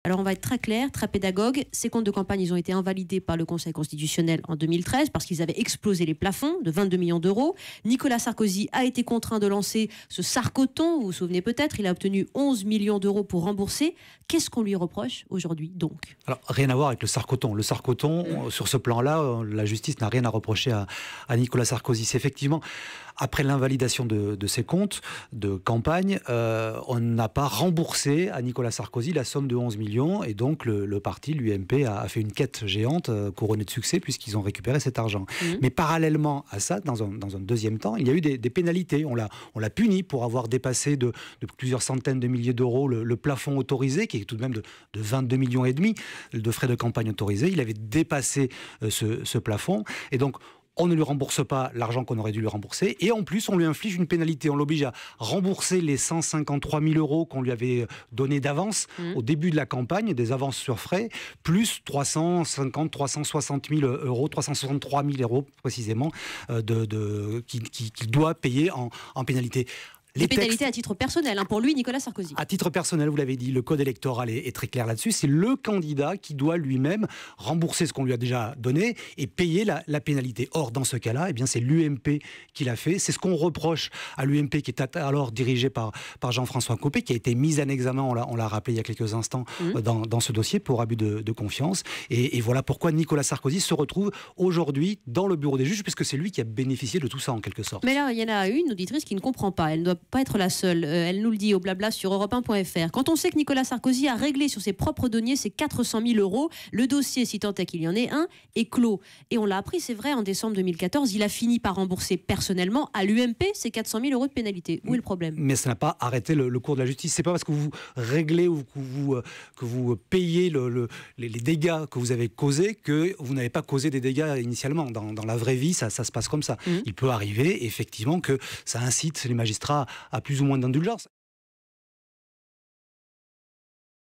Alors on va être très clair, très pédagogue. Ces comptes de campagne, ils ont été invalidés par le Conseil constitutionnel en 2013 parce qu'ils avaient explosé les plafonds de 22 millions d'euros. Nicolas Sarkozy a été contraint de lancer ce Sarcoton, vous vous souvenez peut-être, il a obtenu 11 millions d'euros pour rembourser. Qu'est-ce qu'on lui reproche aujourd'hui donc? Alors, rien à voir avec le Sarcoton. Le Sarcoton, sur ce plan-là, la justice n'a rien à reprocher à Nicolas Sarkozy. C'est effectivement, après l'invalidation de ses comptes de campagne, on n'a pas remboursé à Nicolas Sarkozy la somme de 11 millions et donc le parti, l'UMP, a fait une quête géante couronnée de succès puisqu'ils ont récupéré cet argent. Mais parallèlement à ça, dans un deuxième temps, il y a eu des pénalités. On l'a puni pour avoir dépassé de plusieurs centaines de milliers d'euros le plafond autorisé, qui est tout de même de 22 millions et demi de frais de campagne autorisés. Il avait dépassé ce plafond et donc on ne lui rembourse pas l'argent qu'on aurait dû lui rembourser et en plus on lui inflige une pénalité. On l'oblige à rembourser les 153 000 euros qu'on lui avait donnés d'avance au début de la campagne, des avances sur frais, plus 360 000 euros, 363 000 euros précisément qu'il doit payer en pénalité. Les pénalités à titre personnel, pour lui, Nicolas Sarkozy. À titre personnel, vous l'avez dit, le code électoral est très clair là-dessus. C'est le candidat qui doit lui-même rembourser ce qu'on lui a déjà donné et payer la pénalité. Or, dans ce cas-là, eh bien, c'est l'UMP qui l'a fait. C'est ce qu'on reproche à l'UMP, qui était alors dirigé par Jean-François Copé, qui a été mis en examen, on l'a rappelé il y a quelques instants, dans ce dossier pour abus de confiance. Et voilà pourquoi Nicolas Sarkozy se retrouve aujourd'hui dans le bureau des juges, puisque c'est lui qui a bénéficié de tout ça en quelque sorte. Mais là, il y en a une auditrice qui ne comprend pas. Elle ne doit pas être la seule. Elle nous le dit au blabla sur Europe1.fr. Quand on sait que Nicolas Sarkozy a réglé sur ses propres deniers ses 400 000 euros, le dossier, si tant est qu'il y en ait un, est clos. Et on l'a appris, c'est vrai, en décembre 2014, il a fini par rembourser personnellement à l'UMP ses 400 000 euros de pénalité. Où est le problème? Mais ça n'a pas arrêté le cours de la justice. C'est pas parce que vous réglez ou que vous payez les dégâts que vous avez causés que vous n'avez pas causé des dégâts initialement. Dans la vraie vie, ça se passe comme ça. Il peut arriver, effectivement, que ça incite les magistrats à plus ou moins d'indulgence.